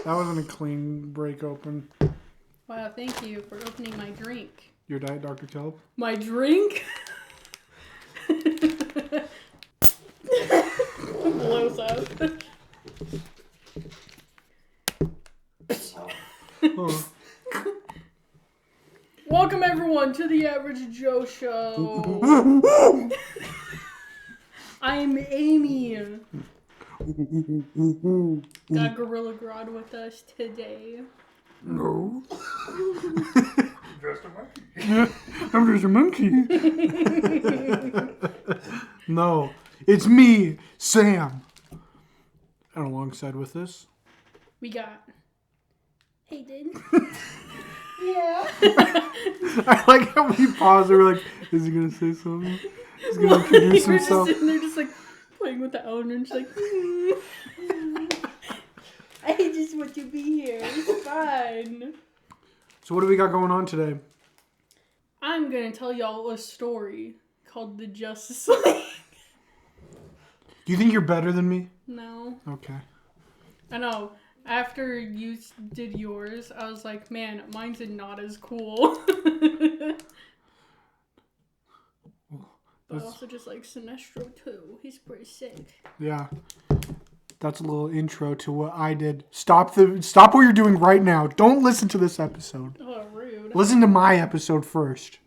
That wasn't a clean break open. Wow, thank you for opening my drink. Your Diet Dr. Kelp? My drink? Blows up. Oh. Welcome everyone to the Average Joe Show. I'm Amy. Got Gorilla Grodd with us today. No. Just a monkey. I'm just a monkey. No. It's me, Sam. And alongside with this, We got Hayden. Yeah. I like how we pause and we're like, is he going to say something? He's going to introduce We're just himself. sitting there just like playing with the orange like I just want to be here. it's fine. So what do we got going on today? I'm gonna tell y'all a story called the Justice League. Do you think you're better than me? No. Okay. I know. After you did yours, I was like, man, mine's not as cool. But also just like Sinestro too. He's pretty sick. Yeah. That's a little intro to what I did. Stop what you're doing right now. Don't listen to this episode. Oh, rude. Listen to my episode first.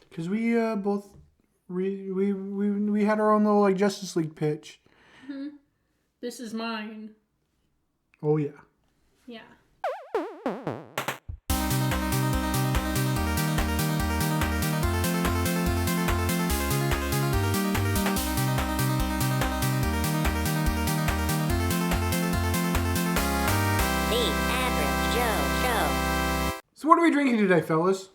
Because we both we had our own little like Justice League pitch. Mm-hmm. This is mine. Oh yeah. Yeah. So what are we drinking today, fellas?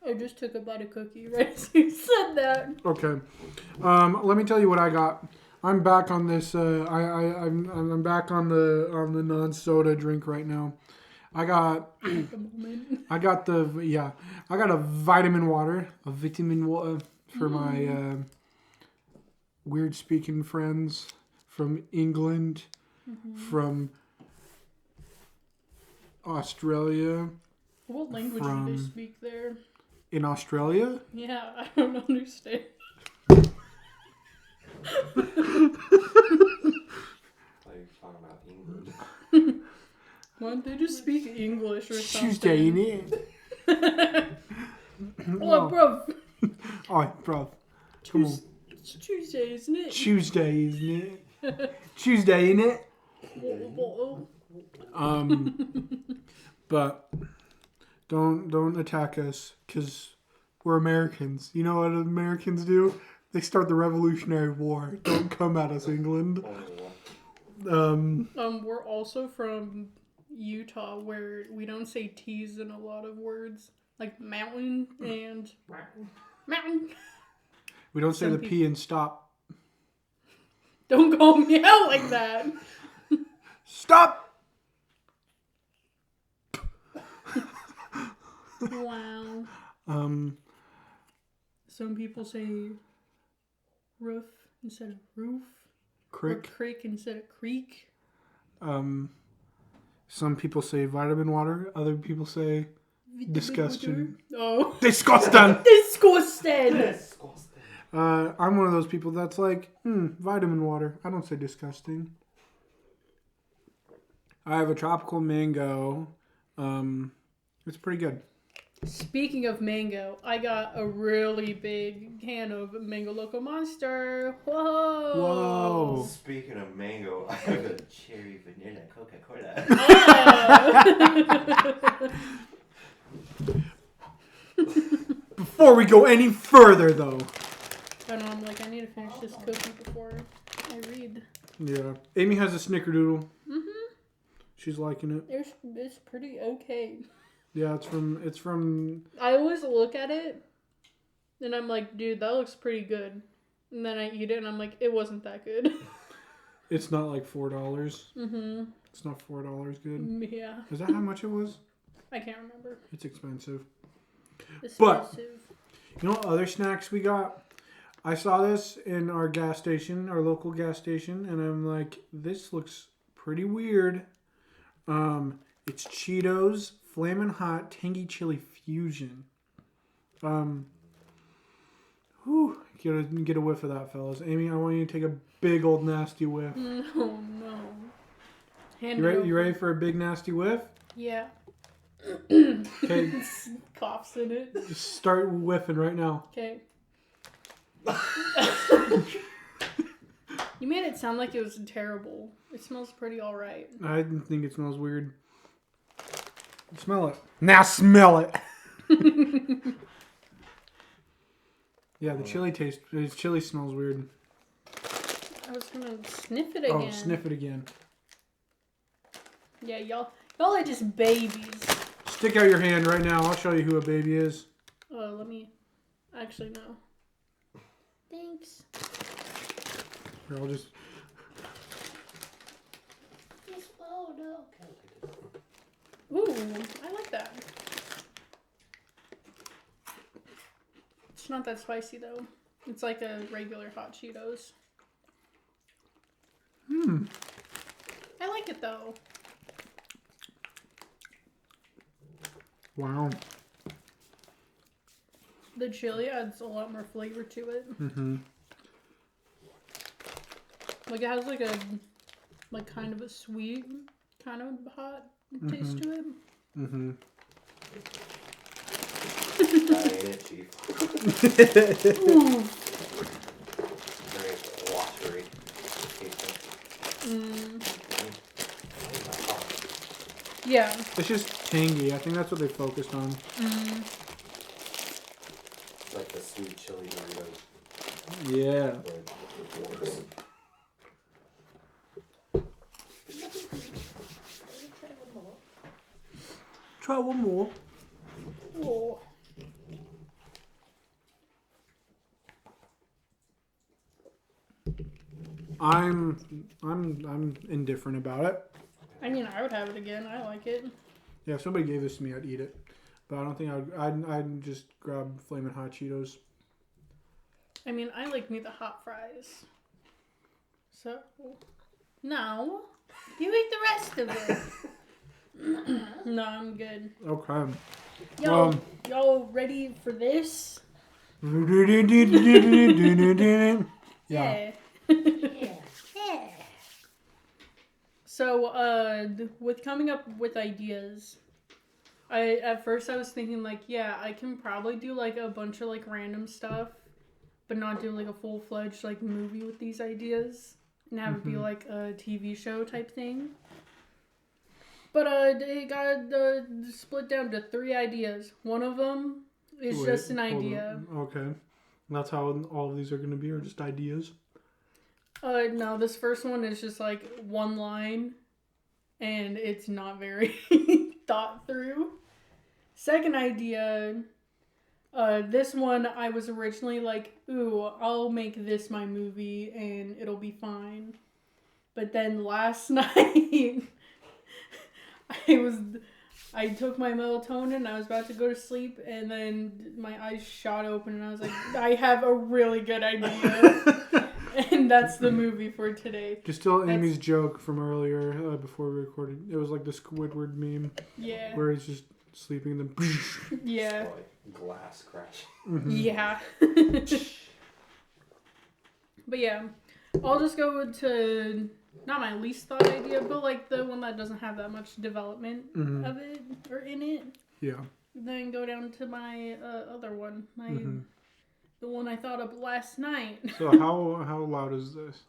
I just took a bite of cookie right as you said that. Okay. Let me tell you what I got. I'm back on this. I'm back on the non-soda drink right now. I got At the moment. I got a vitamin water for my weird speaking friends from England, from Australia. What language do they speak there? In Australia? Yeah, I don't understand. Like talking about England. Why don't they just speak English or something? Tuesday, innit? Oh, bro. Alright, bro. Come on. It's Tuesday, isn't it? Tuesday, isn't it? Tuesday, innit? But don't attack us, because we're Americans. You know what Americans do? They start the Revolutionary War. Don't come at us, England. We're also from Utah, where we don't say T's in a lot of words, like mountain and mountain. We don't say Some the P and stop. Don't call me out like that. Stop! Wow. Some people say roof instead of roof. Or Crick. creek instead of creek. Some people say vitamin water. Other people say disgusting. Oh. Disgusting! Disgusting! I'm one of those people that's like, vitamin water. I don't say disgusting. I have a tropical mango. It's pretty good. Speaking of mango, I got a really big can of Mango Loco Monster. Whoa! Whoa. Speaking of mango, I have a cherry vanilla Coca-Cola. Before we go any further, though. I know, I'm like, I need to finish this cookie before I read. Yeah. Amy has a snickerdoodle. Mm-hmm. She's liking it. It's pretty okay. Yeah, it's from. I always look at it, and I'm like, dude, that looks pretty good. And then I eat it, and I'm like, it wasn't that good. It's not like $4. Mm-hmm. It's not $4 good. Yeah. Is that how much it was? I can't remember. It's expensive. But You know what other snacks we got? I saw this in our gas station, our local gas station, and I'm like, this looks pretty weird. It's Cheetos Flamin' Hot Tangy Chili Fusion. Get a whiff of that, fellas. Amy, I want you to take a big old nasty whiff. No, no. Hand You ready for a big nasty whiff? Yeah. Okay, Coughs in it. just start whiffing right now. Okay. You made it sound like it was terrible. It smells pretty alright. I think it smells weird. Smell it. Now smell it. Yeah, the chili smells weird. I was gonna sniff it again. Oh, sniff it again. Yeah, y'all are just babies. Stick out your hand right now. I'll show you who a baby is. Let me. Actually, no. Thanks. Here, I'll just. Oh no. Ooh, I like that. It's not that spicy though. It's like a regular hot Cheetos. I like it though. Wow. The chili adds a lot more flavor to it. Mm-hmm. Like it has like kind of a sweet, kind of hot taste to it. Mm-hmm. That ain't it, Chief. Ooh. Very watery. Yeah. It's just tangy. I think that's what they focused on. It's like the sweet chili Doritos. Yeah. But worse. Try one more. Oh. I'm indifferent about it. I mean, I would have it again. I like it. Yeah, if somebody gave this to me, I'd eat it. But I don't think I'd just grab Flamin' Hot Cheetos. I mean, I like me the hot fries. So, no. You eat the rest of it. No, I'm good. Okay. Y'all ready for this? Yeah. Yeah. So, with coming up with ideas, at first I was thinking like, yeah, I can probably do like a bunch of like random stuff, but not do like a full-fledged like movie with these ideas and have it be like a TV show type thing. But it got split down to 3 ideas. One of them is just an hold idea. on. Okay. That's how all of these are going to be, or just ideas? No, this first one is just like one line, and it's not very thought through. Second idea, this one I was originally like, ooh, I'll make this my movie and it'll be fine. But then last night, I took my melatonin, I was about to go to sleep, and then my eyes shot open and I was like, I have a really good idea. And that's the movie for today. Just steal Amy's joke from earlier before we recorded. It was like the Squidward meme. Yeah. Where he's just sleeping and then... Yeah. Like glass crash. Yeah. But yeah, I'll just go to not my least thought idea, but like the one that doesn't have that much development of it or in it. Yeah. Then go down to my other one, the one I thought of last night. So how loud is this?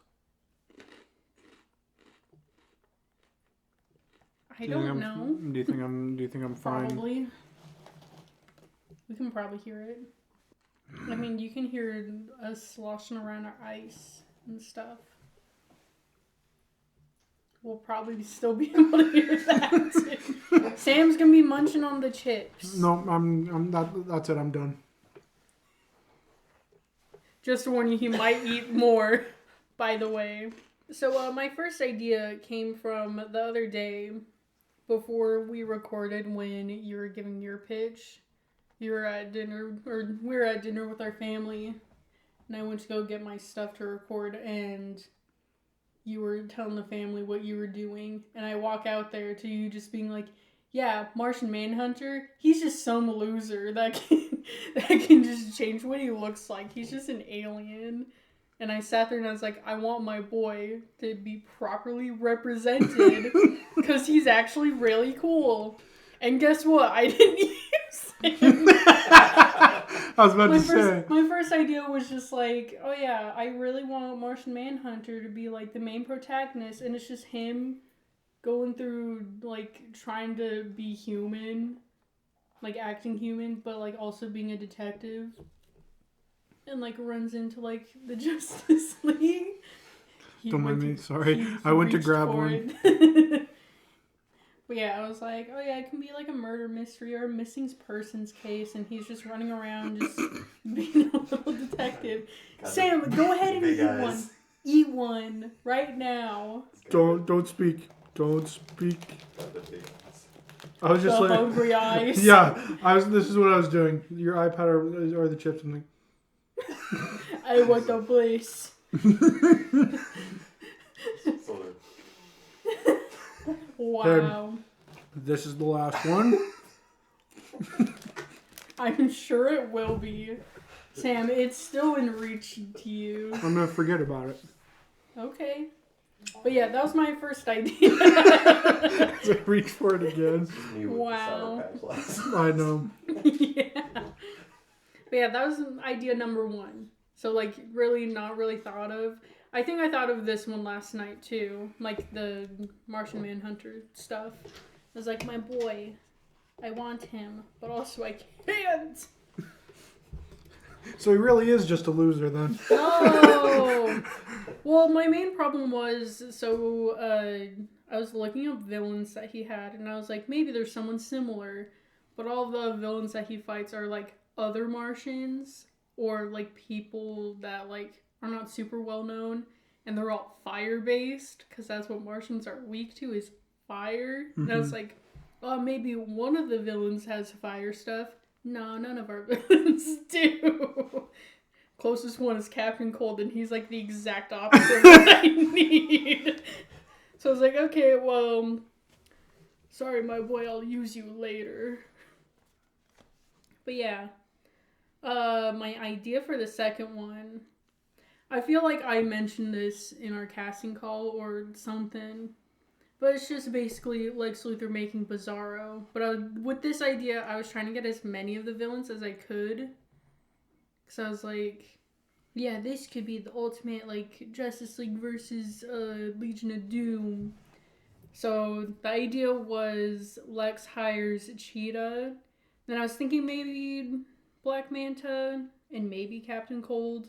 I don't know. Do you think I'm fine? Probably. We can probably hear it. I mean, you can hear us sloshing around our ice and stuff. We'll probably still be able to hear that. Sam's gonna be munching on the chips. No, that's it. I'm done. Just to warn you, he might eat more, by the way. So my first idea came from the other day before we recorded when you were giving your pitch. You were at dinner, or we were at dinner with our family, and I went to go get my stuff to record, and you were telling the family what you were doing, and I walk out there to you just being like, yeah, Martian Manhunter, he's just some loser that can just change what he looks like. He's just an alien. And I sat there and I was like, I want my boy to be properly represented because he's actually really cool. And guess what? I didn't use him. I was about to say. My first idea was just like, oh yeah, I really want Martian Manhunter to be like the main protagonist, and it's just him going through like trying to be human, like acting human, but like also being a detective. And like runs into like the Justice League. Don't mind me, sorry. I went to grab one. But yeah, I was like, oh yeah, it can be like a murder mystery or a missing persons case, and he's just running around just being a little detective. Sam, go ahead and eat one. Eat one right now. Don't speak. Don't speak. I was just The like hungry eyes. Yeah, this is what I was doing. Your iPad or the chips and like I want the place. Wow. This is the last one. I'm sure it will be. Sam, it's still in reach to you. I'm gonna forget about it. Okay. But yeah, that was my first idea. So reach for it again. Wow. I know. Yeah. But yeah, that was idea number 1. So like really not really thought of. I think I thought of this one last night too. Like the Martian Manhunter stuff. I was like, my boy, I want him, but also I can't. So he really is just a loser then. No! Well, my main problem was, so I was looking up villains that he had, and I was like, maybe there's someone similar, but all the villains that he fights are like other Martians, or like people that like are not super well known, and they're all fire based, because that's what Martians are weak to, is fire. Mm-hmm. And I was like, oh, maybe one of the villains has fire stuff. No, none of our villains do. Closest one is Captain Cold, and he's like the exact opposite of what I need. So I was like, okay, well, sorry, my boy, I'll use you later. But yeah, my idea for the second one, I feel like I mentioned this in our casting call or something. But it's just basically Lex Luthor making Bizarro. But with this idea, I was trying to get as many of the villains as I could. Because I was like, yeah, this could be the ultimate, like, Justice League versus Legion of Doom. So the idea was Lex hires Cheetah. Then I was thinking maybe Black Manta and maybe Captain Cold.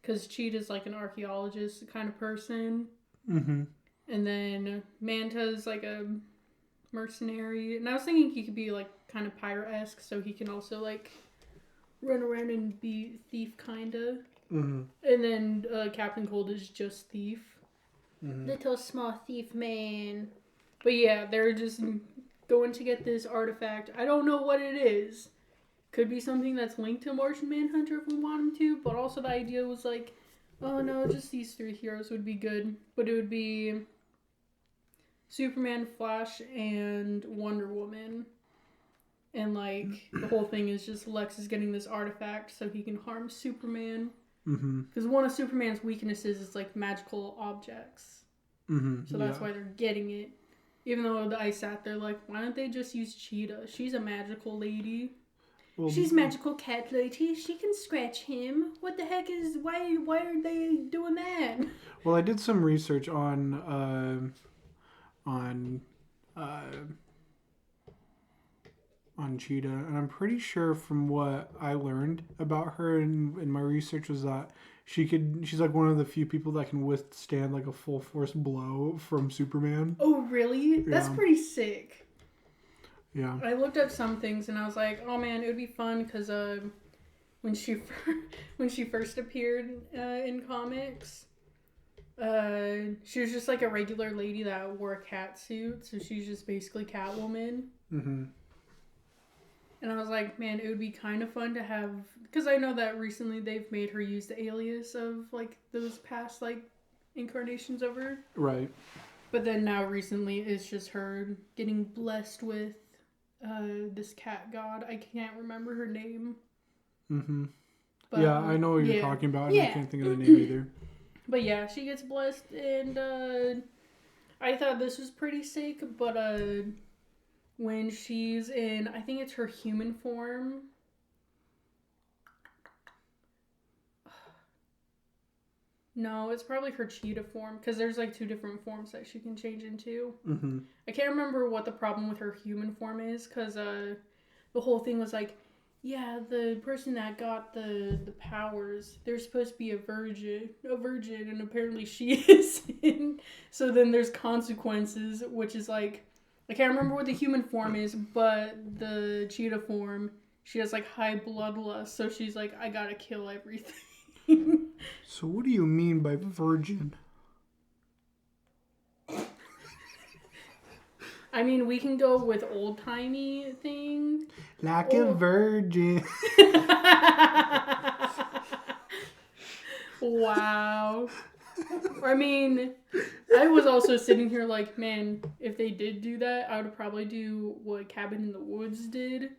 Because Cheetah's like an archaeologist kind of person. Mm-hmm. And then Manta's like a mercenary. And I was thinking he could be like kind of pirate-esque, so he can also like run around and be thief kinda. Mm-hmm. And then Captain Cold is just thief. Mm-hmm. Little small thief man. But yeah, they're just going to get this artifact. I don't know what it is. Could be something that's linked to Martian Manhunter if we want him to, but also the idea was like, oh no, just these 3 heroes would be good. But it would be Superman, Flash, and Wonder Woman. And like, the whole thing is just Lex is getting this artifact so he can harm Superman. Because one of Superman's weaknesses is like magical objects. So that's why they're getting it. Even though I sat there like, why don't they just use Cheetah? She's a magical lady. Well, she's magical cat lady. She can scratch him. What the heck is... Why are they doing that? Well, I did some research on Cheetah, and I'm pretty sure from what I learned about her in my research was that she's like one of the few people that can withstand like a full force blow from Superman. Oh, really? Yeah. That's pretty sick. Yeah. I looked up some things and I was like, oh man, it would be fun because when she first appeared in comics, she was just like a regular lady that wore a cat suit, so she's just basically Catwoman. Mm-hmm. And I was like, man, it would be kind of fun to have, because I know that recently they've made her use the alias of like those past like incarnations of her. Right. But then now recently it's just her getting blessed with this cat god. I can't remember her name. Mm-hmm. But, Yeah, I know what you're yeah. talking about, and Yeah. I can't think of the name either. But yeah, she gets blessed, and I thought this was pretty sick, but when she's in, I think it's her human form. No, it's probably her cheetah form, because there's like 2 different forms that she can change into. Mm-hmm. I can't remember what the problem with her human form is, because the whole thing was like, yeah, the person that got the powers, they're supposed to be a virgin, and apparently she isn't. So then there's consequences, which is like, I can't remember what the human form is, but the cheetah form, she has like high bloodlust, so she's like, I gotta kill everything. So what do you mean by virgin? I mean, we can go with old-timey thing. Like a virgin. Wow. I mean, I was also sitting here like, man, if they did do that, I would probably do what Cabin in the Woods did,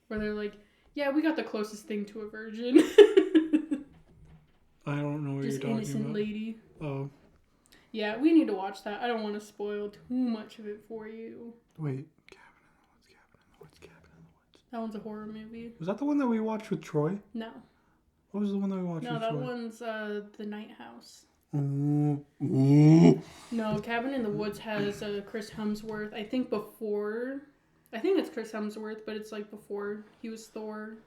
where they're like, yeah, we got the closest thing to a virgin. I don't know what Just you're talking innocent about. lady. Oh, Yeah, we need to watch that. I don't want to spoil too much of it for you. wait. Cabin in the Woods. That one's a horror movie. Was that the one that we watched with Troy? No. What was the one that we watched No, with that Troy? one's The Night House. Ooh. Ooh. No, Cabin in the Woods has Chris Hemsworth. I think it's Chris Hemsworth, but it's like before he was Thor.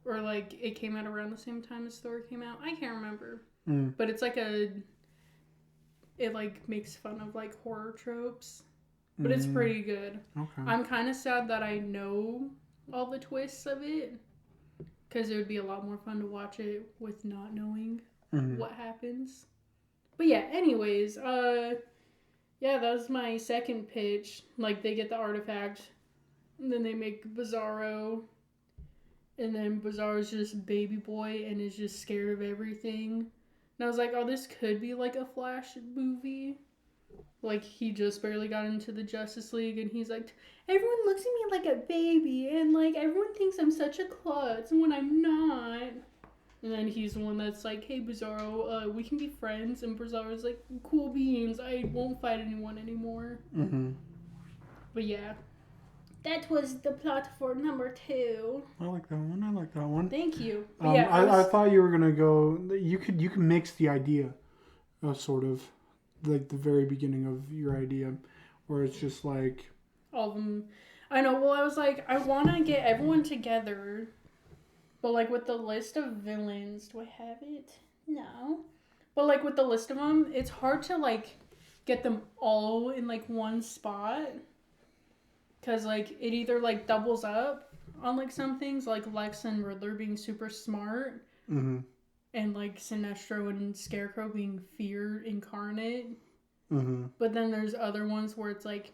Or like it came out around the same time as Thor came out. I can't remember. Mm. But it's like it like makes fun of like horror tropes. But it's pretty good. Okay. I'm kind of sad that I know all the twists of it. Because it would be a lot more fun to watch it with not knowing what happens. But yeah, anyways, yeah, that was my second pitch. Like, they get the artifact, and then they make Bizarro, and then Bizarro's just baby boy and is just scared of everything. And I was like, oh, this could be like a Flash movie. Like, he just barely got into the Justice League, and he's like, everyone looks at me like a baby, and like, everyone thinks I'm such a klutz when I'm not. And then he's the one that's like, hey, Bizarro, we can be friends. And Bizarro's like, cool beans, I won't fight anyone anymore. But yeah, that was the plot for number 2. I like that one. Thank you. But yeah, I thought you were gonna go. You could mix the idea, sort of, like the very beginning of your idea, where it's just like all of them. I know. Well, I was like, I want to get everyone together, but like with the list of villains, do I have it? No. But like with the list of them, it's hard to like get them all in like one spot, because like it either like doubles up on like some things, like Lex and Riddler being super smart, and like Sinestro and Scarecrow being fear incarnate. But then there's other ones where it's like,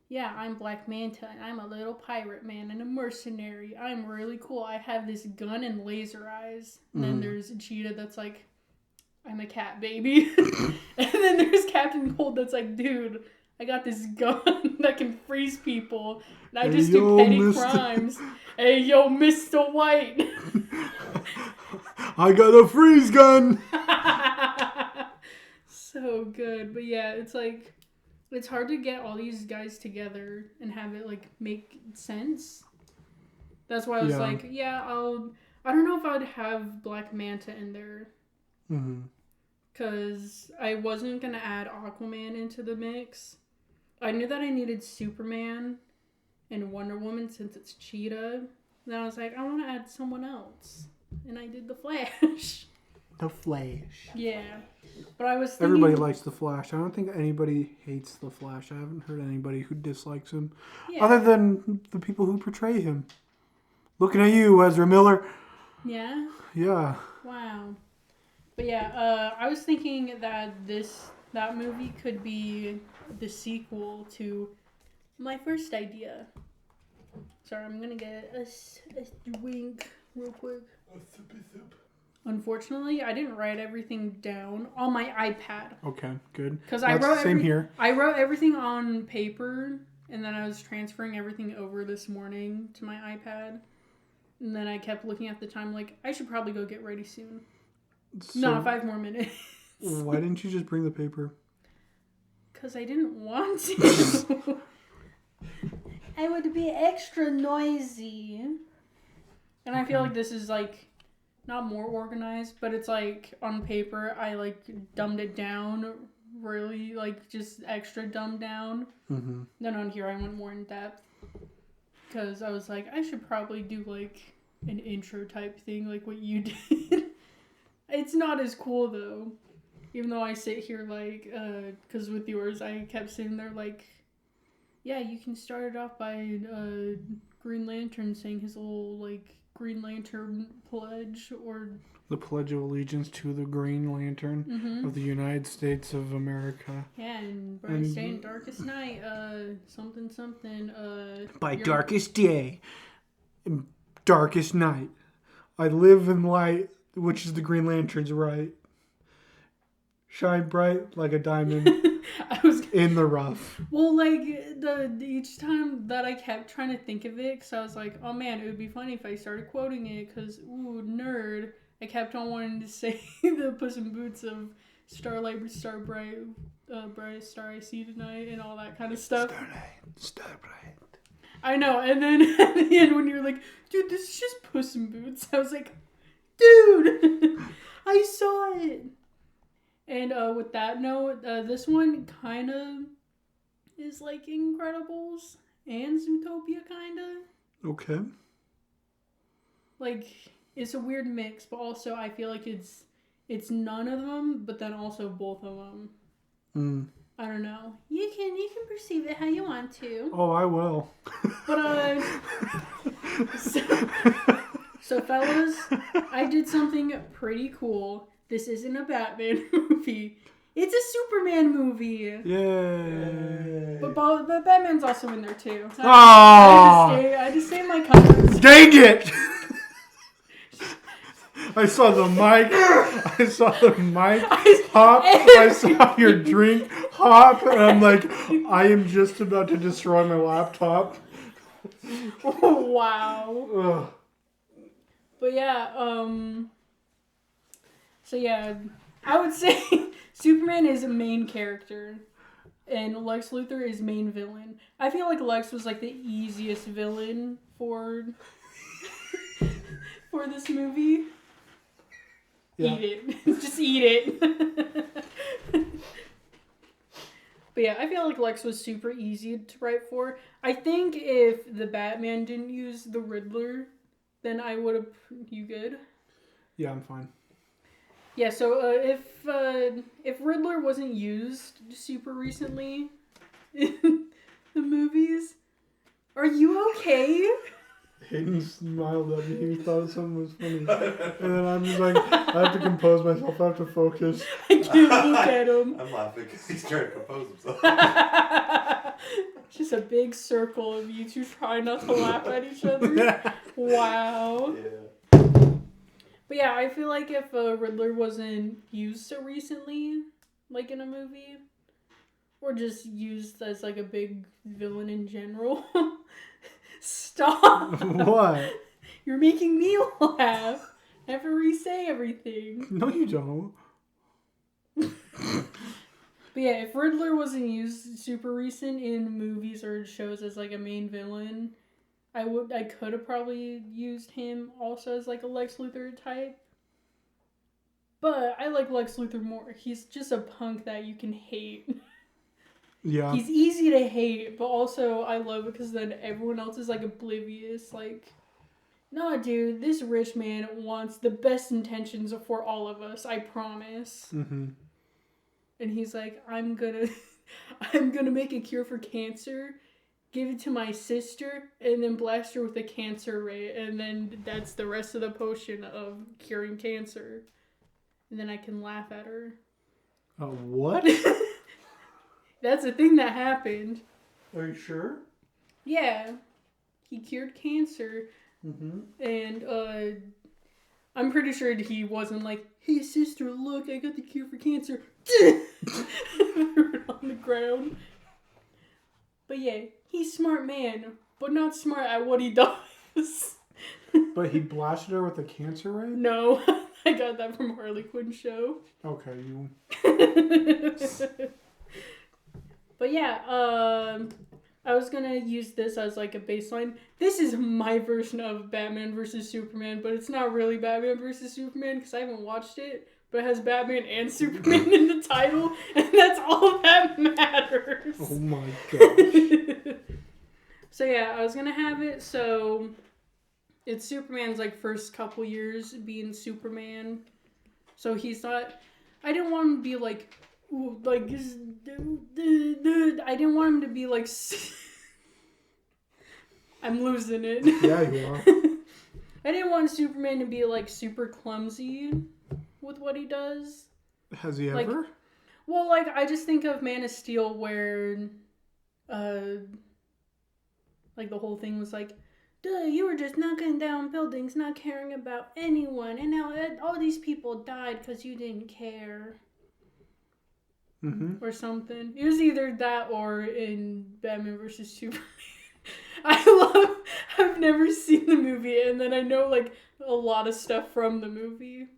yeah, I'm Black Manta and I'm a little pirate man and a mercenary. I'm really cool. I have this gun and laser eyes. And then there's Cheetah that's like, I'm a cat baby. And then there's Captain Cold that's like, dude, I got this gun that can freeze people. And I just do petty crimes. Hey, yo, Mr. White. I got a freeze gun. So good. But yeah, it's like, it's hard to get all these guys together and have it like make sense. That's why I was like, yeah, I don't know if I would have Black Manta in there. Because I wasn't going to add Aquaman into the mix. I knew that I needed Superman and Wonder Woman since it's Cheetah. Then I was like, I want to add someone else. And I did the Flash. The Flash. Yeah. But I was thinking... Everybody likes the Flash. I don't think anybody hates the Flash. I haven't heard anybody who dislikes him. Yeah. Other than the people who portray him. Looking at you, Ezra Miller. Yeah? Yeah. Wow. But yeah, I was thinking that that movie could be the sequel to my first idea. Sorry, I'm gonna get a drink real quick. Unfortunately, I didn't write everything down on my iPad. Okay, good. Because I wrote same here. I wrote everything on paper, and then I was transferring everything over this morning to my iPad. And then I kept looking at the time like, I should probably go get ready soon. So, No, 5 more minutes. why didn't you just bring the paper? Because I didn't want to. I would be extra noisy. And I feel like this is like not more organized, but it's like on paper I like dumbed it down really, like just extra dumbed down. Mm-hmm. Then on here I went more in depth because I was like, I should probably do like an intro type thing like what you did. It's not as cool though, even though I sit here like because with yours I kept sitting there like, yeah, you can start it off by Green Lantern saying his little like Green Lantern pledge or The Pledge of Allegiance to the Green Lantern of the United States of America. yeah, and brightest day and darkest night, something, By your- darkest day, and darkest night, I live in light, which is the Green Lantern's right. Shine bright like a diamond I was in the rough. well, like each time that I kept trying to think of it, because I was like, oh man, it would be funny if I started quoting it, because ooh, nerd. I kept on wanting to say the Puss in Boots of Starlight, Star Bright, brightest star I see tonight, and all that kind of stuff. Starbright. I know, and then at the end when you're like, dude, this is just Puss in Boots, I was like, dude, I saw it. And with that note, this one kind of is like Incredibles and Zootopia, kind of. Okay. Like, it's a weird mix, but also I feel like it's none of them, but then also both of them. Mm. I don't know. You can perceive it how you want to. Oh, I will. But so fellas, I did something pretty cool. This isn't a Batman movie. It's a Superman movie. Yay. But Batman's also in there too. Oh! I just say my comments. Dang it! I saw the mic. I saw the mic hop. I saw your drink hop. And I'm like, I am just about to destroy my laptop. Wow. Ugh. But yeah, so yeah, I would say Superman is a main character, and Lex Luthor is main villain. I feel like Lex was like the easiest villain for for this movie. Yeah. Eat it. Just eat it. But yeah, I feel like Lex was super easy to write for. I think if the Batman didn't use the Riddler, then I would have... You good? Yeah, I'm fine. Yeah, so if Riddler wasn't used super recently in the movies, are you okay? Hayden smiled at me. He thought something was funny. And then I'm just like, I have to compose myself. I have to focus. I can't look at him. I'm laughing because he's trying to compose himself. Just a big circle of you two trying not to laugh at each other. Wow. Yeah. But yeah, I feel like if Riddler wasn't used so recently, like in a movie, or just used as like a big villain in general. Stop! What? You're making me laugh. Never re-say everything. No, you don't. But yeah, if Riddler wasn't used super recent in movies or shows as like a main villain, I could have probably used him also as like a Lex Luthor type. But I like Lex Luthor more. He's just a punk that you can hate. Yeah. He's easy to hate, but also I love it because then everyone else is like oblivious. Like, nah, dude, this rich man wants the best intentions for all of us. I promise. Mm-hmm. And he's like, I'm gonna make a cure for cancer, give it to my sister, and then blast her with a cancer ray, and then that's the rest of the potion of curing cancer. And then I can laugh at her. What? That's a thing that happened. Are you sure? Yeah. He cured cancer. Mm-hmm. And I'm pretty sure he wasn't like, hey sister, look, I got the cure for cancer. On the ground. But yeah, he's a smart man, but not smart at what he does. But he blasted her with a cancer ray? No, I got that from Harley Quinn show. Okay, you... But yeah, I was gonna use this as like a baseline. This is my version of Batman versus Superman, but it's not really Batman versus Superman because I haven't watched it. But it has Batman and Superman in the title, and that's all that matters. Oh my gosh. So yeah, I was gonna have it so it's Superman's like first couple years being Superman. So he's not. I didn't want him to be like, ooh, like I didn't want him to be like. I'm losing it. Yeah, you are. I didn't want Superman to be like super clumsy with what he does. Has he Like, ever? Well, like I just think of Man of Steel where, like the whole thing was like, duh, you were just knocking down buildings, not caring about anyone, and now all these people died because you didn't care. Mm-hmm. Or something. It was either that or in Batman vs. Superman. I've never seen the movie, and then I know like a lot of stuff from the movie.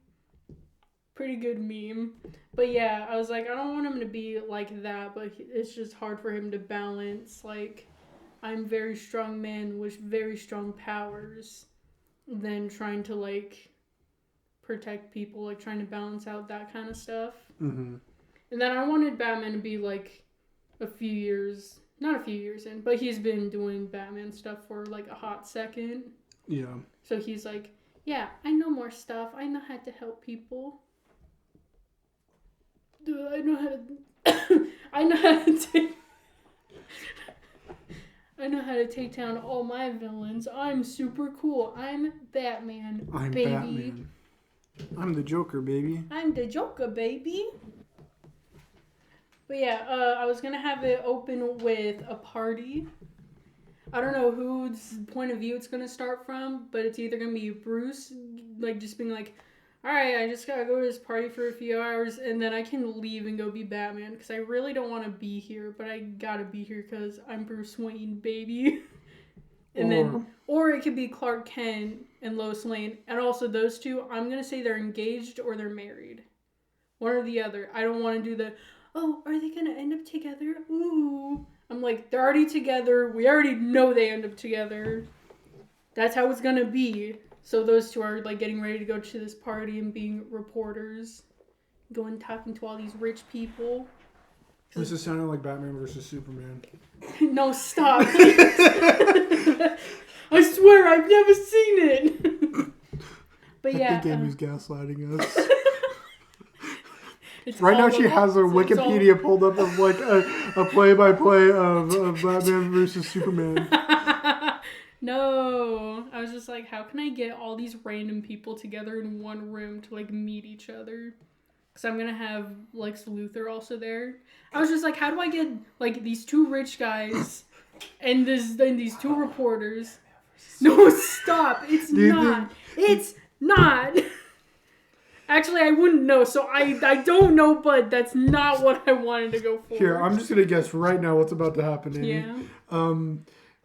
Pretty good meme. But yeah, I was like, I don't want him to be like that, but it's just hard for him to balance, like, I'm a very strong man with very strong powers, than trying to, like, protect people, like, trying to balance out that kind of stuff. Mm-hmm. And then I wanted Batman to be, like, not a few years in, but he's been doing Batman stuff for, like, a hot second. Yeah. So he's like, yeah, I know more stuff. I know how to help people. I know how to... I know how to take down all my villains. I'm super cool. I'm Batman, I'm baby. Batman. I'm the Joker, baby. I'm the Joker, baby. But yeah, I was gonna have it open with a party. I don't know whose point of view it's gonna start from, but it's either gonna be Bruce, like just being like, alright, I just gotta go to this party for a few hours and then I can leave and go be Batman because I really don't want to be here, but I gotta be here because I'm Bruce Wayne, baby. Or it could be Clark Kent and Lois Lane, and also those two, I'm gonna say they're engaged or they're married. One or the other. I don't want to do the, oh, are they gonna end up together? Ooh. I'm like, they're already together. We already know they end up together. That's how it's gonna be. So those two are like getting ready to go to this party and being reporters, going talking to all these rich people. This is sounding like Batman versus Superman. No, stop. I swear I've never seen it. But yeah. I think Amy's gaslighting us. It's Right now all she of- has her it's Wikipedia pulled up of like a play-by-play of Batman versus Superman. No, I was just like, how can I get all these random people together in one room to like meet each other? Because I'm gonna have Lex Luthor also there. I was just like, how do I get like these two rich guys and these two reporters? No, stop! It's not. It's not. Actually, I wouldn't know, so I don't know, but that's not what I wanted to go for. Here, I'm just gonna guess right now what's about to happen, Amy. Yeah.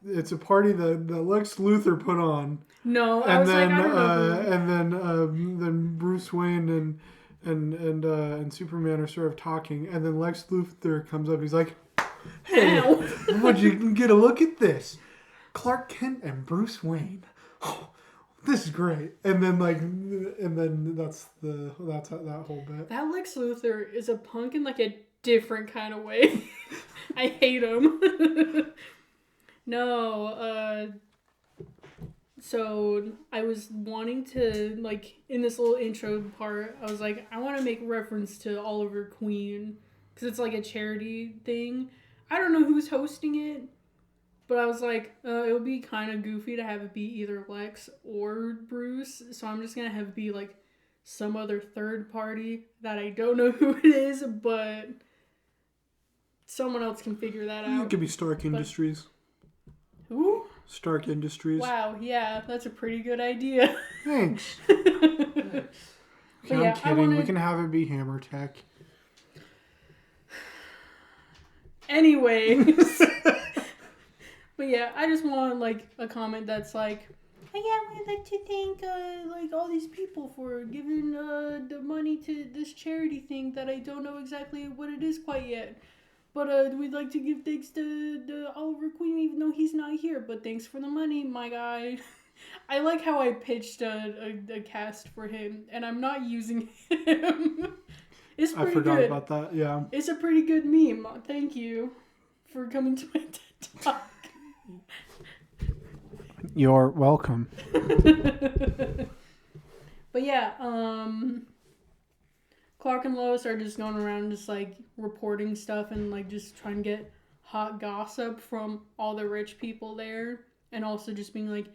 It's a party that Lex Luthor put on. No, I And was then, like, I don't know. then Bruce Wayne and Superman are sort of talking, and then Lex Luthor comes up. He's like, "Hey, Ow. would you get a look at this? Clark Kent and Bruce Wayne. Oh, this is great." And then that's that whole bit. That Lex Luthor is a punk in like a different kind of way. I hate him. No, so I was wanting to, like, in this little intro part, I was like, I want to make reference to Oliver Queen, because it's like a charity thing. I don't know who's hosting it, but I was like, it would be kind of goofy to have it be either Lex or Bruce, so I'm just going to have it be, like, some other third party that I don't know who it is, but someone else can figure that out. It could be Stark Industries. Who? Stark Industries. Wow, yeah, that's a pretty good idea. Thanks. But I'm yeah, I kidding. We wanted- can have it be Hammer Tech. Anyways. But yeah, I just want like a comment that's like, oh yeah, we'd like to thank like all these people for giving the money to this charity thing that I don't know exactly what it is quite yet. But we'd like to give thanks to the Oliver Queen even though he's not here. But thanks for the money, my guy. I like how I pitched a cast for him and I'm not using him. It's I pretty forgot good. about that. Yeah. It's a pretty good meme. Thank you for coming to my TED Talk. You're welcome. But yeah, Clark and Lois are just going around just like reporting stuff and like just trying to get hot gossip from all the rich people there. And also just being like,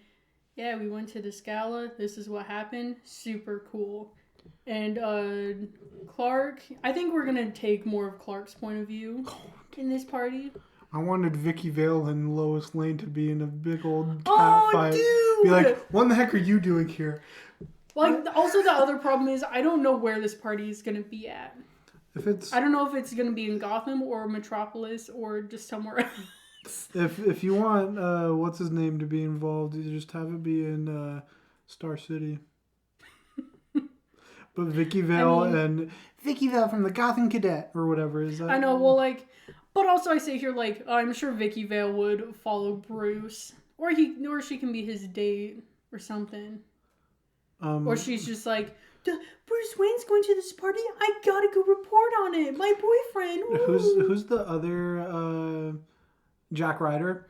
yeah, we went to the Scala. This is what happened. Super cool. And Clark, I think we're going to take more of Clark's point of view in this party. I wanted Vicky Vale and Lois Lane to be in a big old cat Oh, fight. dude! Be like, what the heck are you doing here? Like, also the other problem is I don't know where this party is going to be at. If it's I don't know if it's going to be in Gotham or Metropolis or just somewhere else. if you want what's his name to be involved, you just have it be in Star City. But Vicky Vale and Vicky Vale from the Gotham Cadet or whatever is that? I know, well, like, but also I say here, like, I'm sure Vicky Vale would follow Bruce. Or she can be his date or something. Or she's just like, Bruce Wayne's going to this party. I gotta go report on it. My boyfriend. Woo." Who's the other Jack Ryder?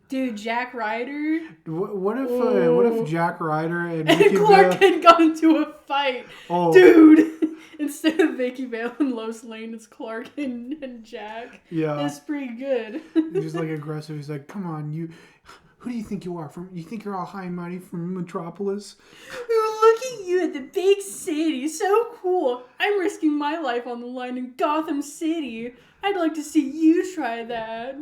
Dude, Jack Ryder What if Jack Ryder and Vicky and Clark Vale? had gone into a fight. Oh, Dude, instead of Vicky Vale and Lois Lane, it's Clark and Jack. yeah. It's pretty good. He's like aggressive. He's like, "Come on, you. Who do you think you are? You think you're all high and mighty from Metropolis? Look at you at the big city. So cool. I'm risking my life on the line in Gotham City. I'd like to see you try that."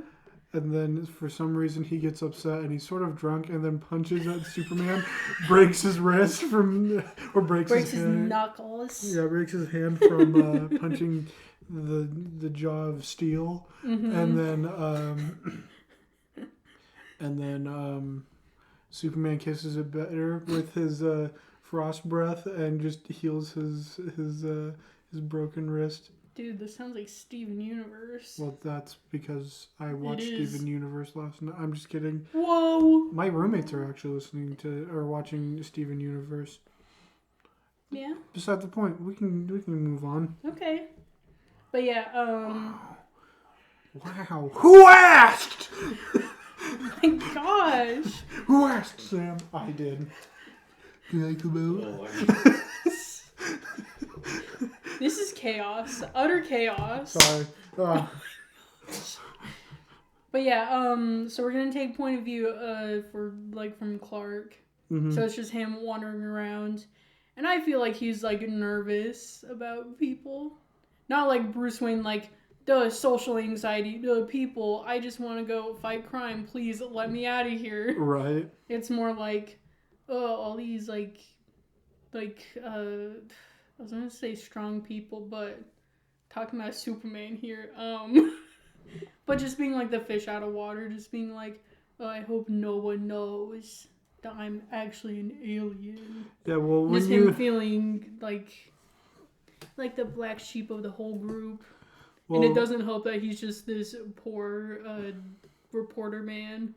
And then for some reason he gets upset and he's sort of drunk and then punches at Superman, breaks his wrist or breaks Breaks his his hand. knuckles. Yeah, breaks his hand from punching the jaw of steel, Mm-hmm. and then Superman kisses it better with his frost breath and just heals his broken wrist. Dude, this sounds like Steven Universe. Well, that's because I watched is. Steven Universe last night. I'm just kidding. Whoa. My roommates are actually listening to or watching Steven Universe. Yeah. Beside the point, we can move on. Okay. But yeah, Wow. Who asked? my gosh. Who asked, Sam? I did. You like the boat? Oh, Lord. This is chaos. Utter chaos. Sorry. But yeah, so we're gonna take point of view for like from Clark. Mhm. So it's just him wandering around. And I feel like he's like nervous about people. Not like Bruce Wayne, like the social anxiety, the people, I just want to go fight crime. Please let me out of here. Right. It's more like, oh, all these like I was gonna say strong people, but talking about Superman here. But just being like the fish out of water, just being like, oh, I hope no one knows that I'm actually an alien. Yeah. Well, when Just you him feeling like the black sheep of the whole group. well, And it doesn't help that he's just this poor reporter man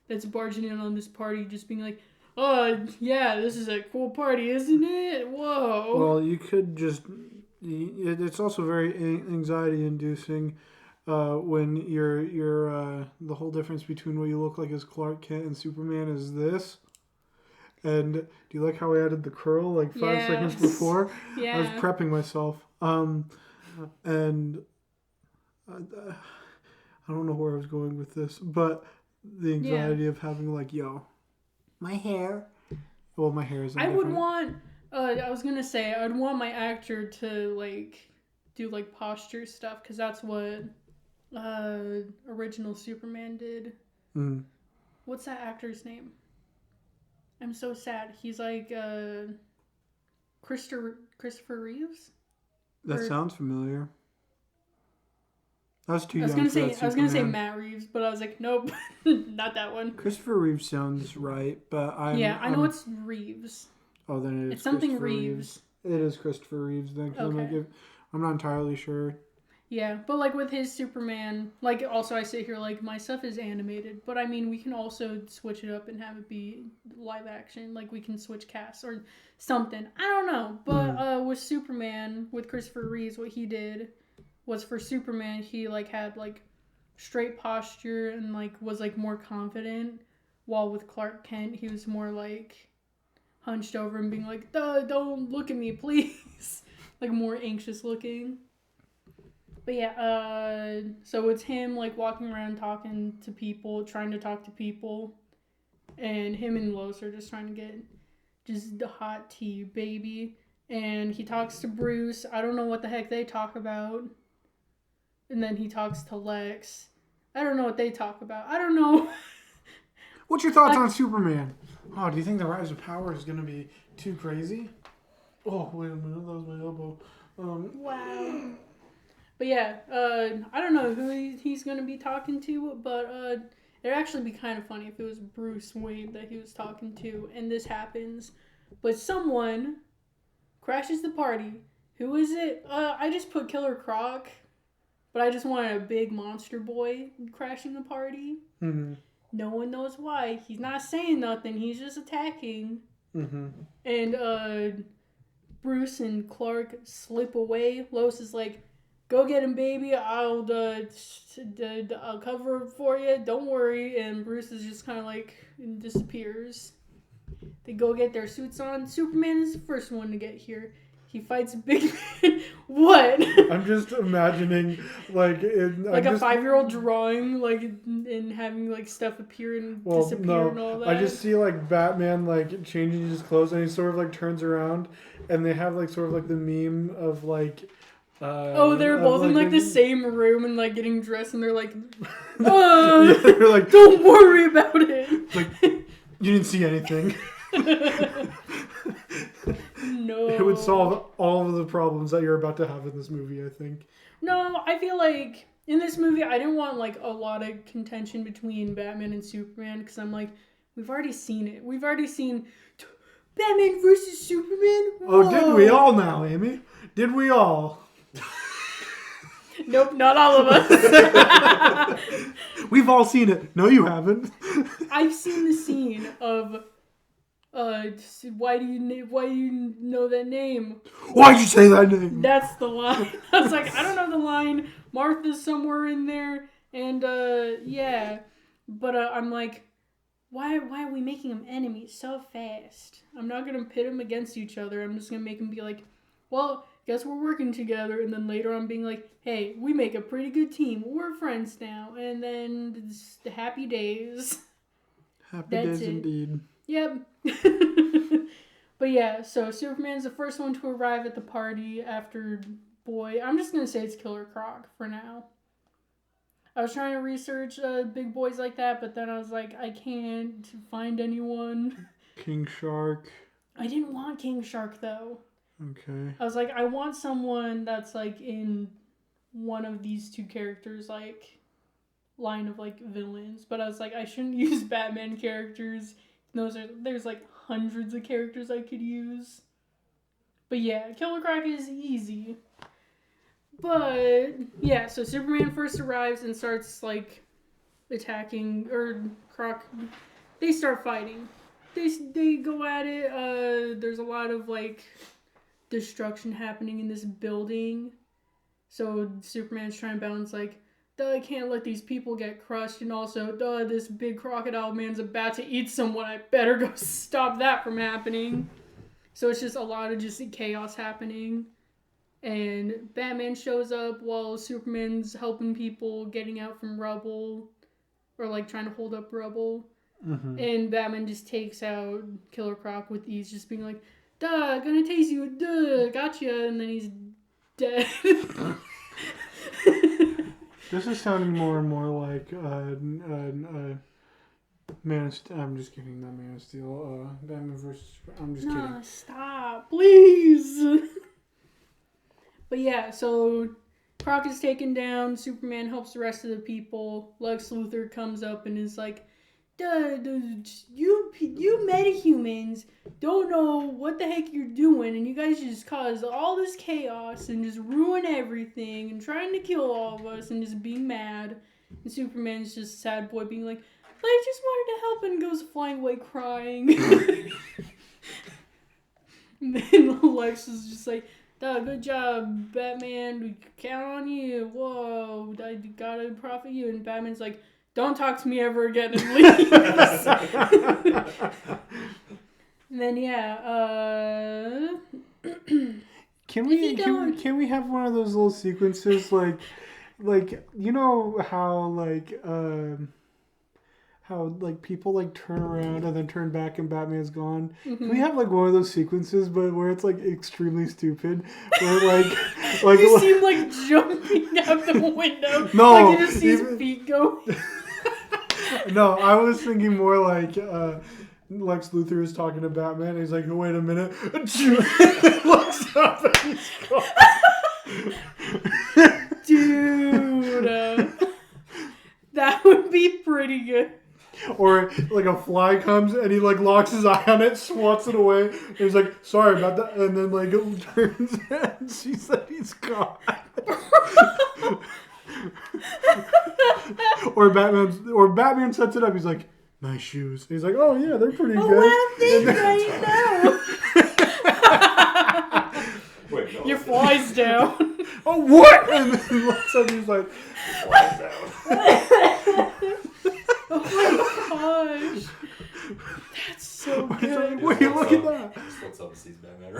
that's barging in on this party, just being like, oh, yeah, this is a cool party, isn't it? Whoa. well, you could just. It's also very anxiety-inducing when you're the whole difference between what you look like as Clark Kent and Superman is this. And do you like how I added the curl like 5 seconds Yes. before? yeah. I was prepping myself. And I don't know where I was going with this, but the anxiety of having like, yo, my hair. Well, my hair is. I would want, I was gonna say, I'd want my actor to, like, do, like, posture stuff, because that's what original Superman did. Mm. What's that actor's name? I'm so sad. He's like, Christopher Reeves. That Or- sounds familiar. I was too I was young gonna for say that I was gonna say Superman. Matt Reeves, but I was like, nope, not that one. Christopher Reeves sounds right, but I know it's Reeves. Oh, then It's something Christopher Reeves. It is Christopher Reeves then. 'Cause Okay. I'm not entirely sure. Yeah, but like with his Superman, like also I sit here like my stuff is animated, but I mean we can also switch it up and have it be live action. Like we can switch casts or something. I don't know, but with Superman with Christopher Reeves, what he did was for Superman he like had like straight posture and like was like more confident, while with Clark Kent he was more like hunched over and being like, "Duh, don't look at me, please," like more anxious looking. But yeah, so it's him like walking around talking to people, trying to talk to people, and him and Lois are just trying to get just the hot tea, baby. And he talks to Bruce. I don't know what the heck they talk about. And then he talks to Lex. I don't know what they talk about. I don't know. What's your thoughts on Superman? Oh, do you think the Rise of Power is going to be too crazy? Oh, wait a minute. That was my elbow. Wow. But yeah, I don't know who he's going to be talking to, but it'd actually be kind of funny if it was Bruce Wayne that he was talking to, and this happens. But someone crashes the party. Who is it? I just put Killer Croc, but I just wanted a big monster boy crashing the party. Mm-hmm. No one knows why. He's not saying nothing. He's just attacking. Mm-hmm. And Bruce and Clark slip away. Lois is like, "Go get him, baby. I'll cover for you. Don't worry." And Bruce is just kind of like disappears. They go get their suits on. Superman is the first one to get here. He fights Big Man. What? I'm just imagining, like... Like a 5-year-old drawing, like, and having, like, stuff appear and disappear and all that. I just see, like, Batman, like, changing his clothes, and he sort of, like, turns around, and they have, like, sort of, like, the meme of, like... they're both in, like, the same room and, like, getting dressed, and they're like, Yeah, they're like, don't worry about it. like, you didn't see anything. No. It would solve all of the problems that you're about to have in this movie, I think. No, I feel like in this movie, I didn't want like a lot of contention between Batman and Superman because I'm like, we've already seen it. We've already seen Batman versus Superman. Whoa. Oh, did we all now, Amy? Did we all? Nope, not all of us. We've all seen it. No, you haven't. I've seen the scene of. Why do you know that name? Why'd you say that name? That's the line. I was like, I don't know the line. Martha's somewhere in there, and yeah, but I'm like, why are we making them enemies so fast? I'm not gonna pit them against each other. I'm just gonna make them be like, well, guess we're working together, and then later on being like, hey, we make a pretty good team. We're friends now, and then it's the happy days. Happy That's days it. indeed. Yep. But yeah, so Superman's the first one to arrive at the party after Boy. I'm just going to say it's Killer Croc for now. I was trying to research big boys like that, but then I was like, I can't find anyone. King Shark. I didn't want King Shark, though. Okay. I was like, I want someone that's, like, in one of these two characters, like, line of, like, villains. But I was like, I shouldn't use Batman characters. There's like hundreds of characters I could use. But yeah, Killer Croc is easy. But yeah, so Superman first arrives and starts like attacking, or Croc, they start fighting. They go at it. There's a lot of like destruction happening in this building. So Superman's trying to balance like, I can't let these people get crushed, and also, this big crocodile man's about to eat someone. I better go stop that from happening. So it's just a lot of just chaos happening. And Batman shows up while Superman's helping people getting out from rubble, or like trying to hold up rubble. Mm-hmm. And Batman just takes out Killer Croc with ease, just being like, "Duh, gonna tase you, duh, gotcha," and then he's dead. This is sounding more and more like I'm just kidding. Not Man of Steel. Batman versus. I'm just No, kidding. stop, please. But yeah, so Croc is taken down. Superman helps the rest of the people. Lex Luthor comes up and is like, you metahumans don't know what the heck you're doing, and you guys just cause all this chaos and just ruin everything and trying to kill all of us and just being mad. And Superman's just a sad boy being like, I just wanted to help, and goes flying away crying. And then Lex is just like, good job, Batman. We count on you. Whoa, I gotta profit you. And Batman's like, don't talk to me ever again, and leaves. And then Can If you we don't- can we have one of those little sequences like you know how people like turn around and then turn back and Batman's gone? Can we have like one of those sequences but where it's like extremely stupid? Where like you seem like jumping out the window. No, Like you just see his even- feet go. No, I was thinking more like Lex Luthor is talking to Batman and he's like, wait a minute. Looks up and he's gone. Dude. That would be pretty good. Or like a fly comes and he like locks his eye on it, swats it away, and he's like, sorry about that, and then like it turns and she said he's gone. or Batman sets it up, he's like, nice shoes. He's like, oh yeah, they're pretty Oh, good. wow, thank you. Wait, no. Your flies down. Oh what? And then he looks up and he's like, Flies out. Oh my gosh. That's so he's good. like, wait, look at that. Just looks up and sees Batman.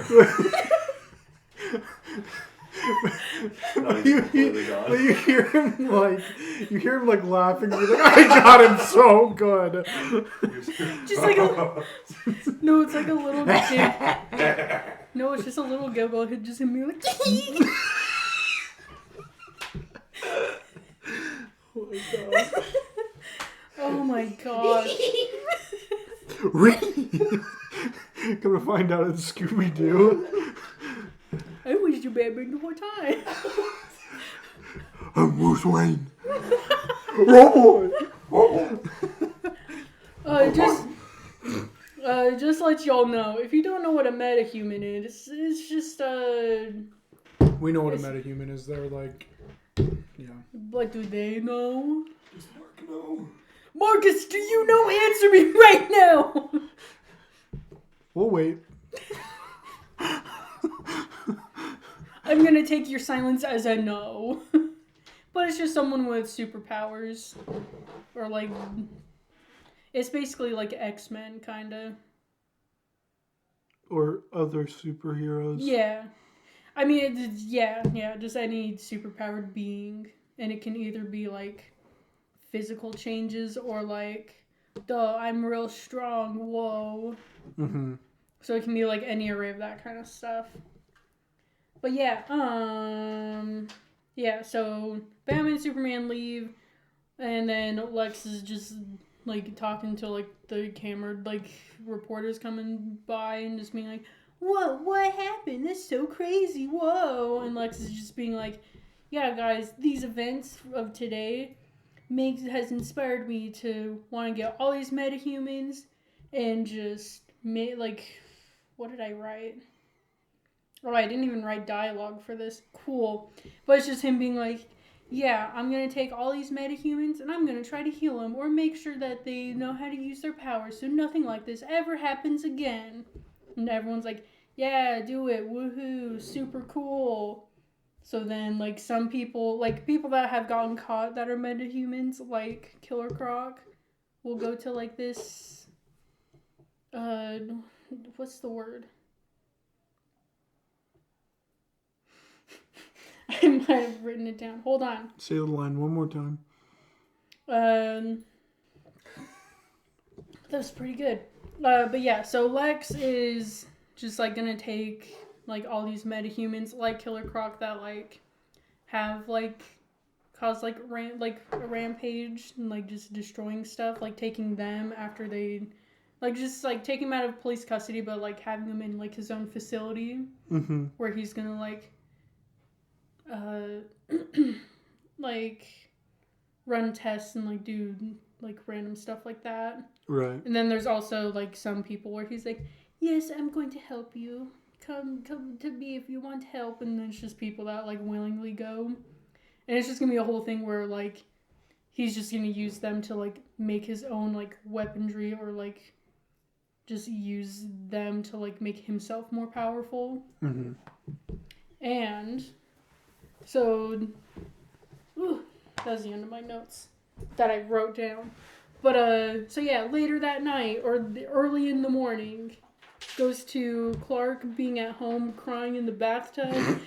No, he's you, completely gone. but you hear him like laughing. You're like, I got him so good. Just like a no, it's like a little giggle. No, it's just a little giggle. It just him being like. Oh my gosh. Come to find out it's Scooby Doo. I wish you Batman the whole time. I'm Bruce Wayne. Roll boy. Just let y'all know. If you don't know what a metahuman is, it's just We know what a metahuman is. They're like, yeah. What do they know? Does Mark know? Marcus, do you know? Answer me right now. We'll wait. I'm gonna take your silence as a no. But it's just someone with superpowers, or like, it's basically like X-Men kinda. Or other superheroes. Yeah. I mean, yeah, just any superpowered being. And it can either be, like, physical changes or, like, I'm real strong, whoa. Mm-hmm. So it can be, like, any array of that kind of stuff. But yeah, so Batman and Superman leave, and then Lex is just, like, talking to, like, the camera, like, reporters coming by and just being like, whoa, what happened? That's so crazy, whoa. And Lex is just being like, yeah, guys, these events of today has inspired me to want to get all these metahumans and just make, like, what did I write? Oh, I didn't even write dialogue for this. Cool. But it's just him being like, yeah, I'm going to take all these metahumans and I'm going to try to heal them or make sure that they know how to use their powers so nothing like this ever happens again. And everyone's like, yeah, do it. Woohoo. Super cool. So then, like, some people, like, people that have gotten caught that are metahumans, like Killer Croc, will go to, like, this, what's the word? I might have written it down. Hold on. Say the line one more time. That was pretty good. But yeah, so Lex is just, like, gonna take, like, all these metahumans, like Killer Croc, that, like, have, like, cause like a rampage and like just destroying stuff, like taking them after they, like just like taking them out of police custody, but like having them in like his own facility where he's gonna like, like run tests and like do like random stuff like that. Right. And then there's also like some people where he's like, yes, I'm going to help you. Come to me if you want help. And then it's just people that like willingly go. And it's just gonna be a whole thing where like he's just gonna use them to like make his own like weaponry or like just use them to like make himself more powerful. And so that was the end of my notes that I wrote down. But so yeah, later that night or early in the morning, goes to Clark being at home crying in the bathtub.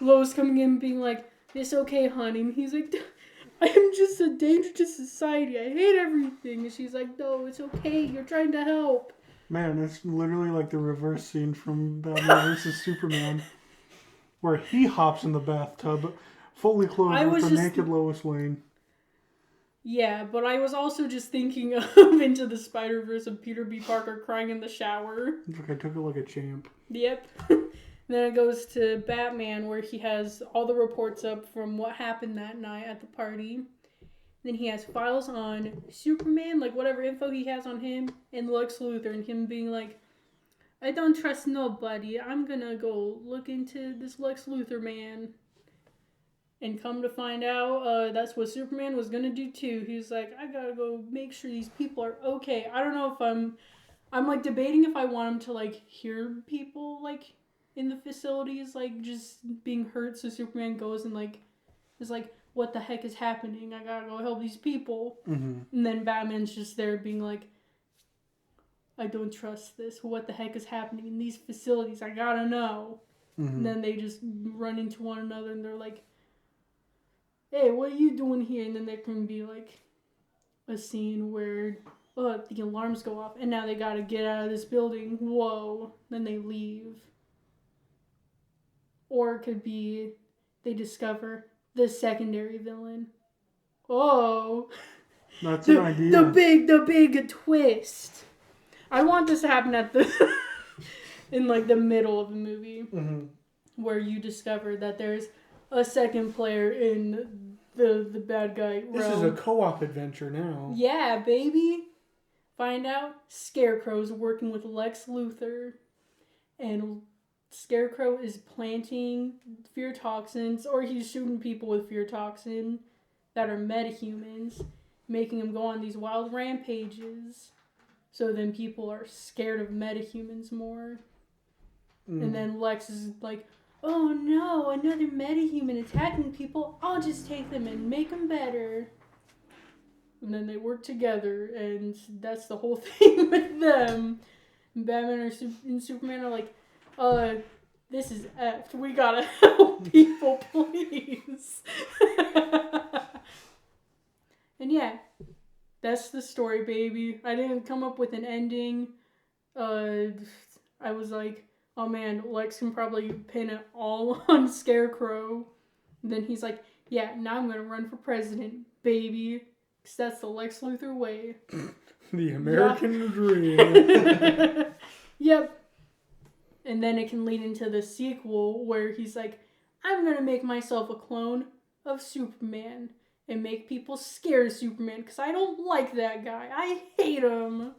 Lois coming in being like, "It's okay, honey." And he's like, "I am just a danger to society. I hate everything." And she's like, "No, it's okay. You're trying to help." Man, it's literally like the reverse scene from Batman vs. Superman, where he hops in the bathtub, fully clothed with the naked Lois Lane. Yeah, but I was also just thinking of Into the Spider-Verse of Peter B. Parker crying in the shower. Like I took it like a champ. Yep. Then it goes to Batman where he has all the reports up from what happened that night at the party. Then he has files on Superman, like whatever info he has on him, and Lex Luthor, and him being like, "I don't trust nobody. I'm gonna go look into this Lex Luthor man." And come to find out, that's what Superman was gonna do too. He's like, "I gotta go make sure these people are okay." I don't know if I'm like debating if I want him to like hear people like in the facilities like just being hurt, so Superman goes and like is like, "What the heck is happening? I gotta go help these people." And then Batman's just there being like, "I don't trust this. What the heck is happening in these facilities? I gotta know." And then they just run into one another and they're like, "Hey, what are you doing here?" And then there can be like a scene where the alarms go off and now they gotta get out of this building. Whoa. Then they leave. Or it could be they discover the secondary villain. Oh. That's an idea. The big twist. I want this to happen at the in like the middle of the movie where you discover that there's a second player in the bad guy realm. This is a co-op adventure now. Yeah, baby. Find out Scarecrow's working with Lex Luthor, and Scarecrow is planting fear toxins, or he's shooting people with fear toxin that are metahumans, making them go on these wild rampages. So then people are scared of metahumans more. And then Lex is like, "Oh no, another metahuman attacking people. I'll just take them and make them better." And then they work together, and that's the whole thing with them. And Batman and Superman are like, "This is effed. We gotta help people, please." And yeah, that's the story, baby. I didn't come up with an ending. I was like, "Oh man, Lex can probably pin it all on Scarecrow." And then he's like, "Yeah, now I'm gonna run for president, baby. Because that's the Lex Luthor way." The American dream. Yep. And then it can lead into the sequel where he's like, "I'm gonna make myself a clone of Superman and make people scared of Superman because I don't like that guy. I hate him."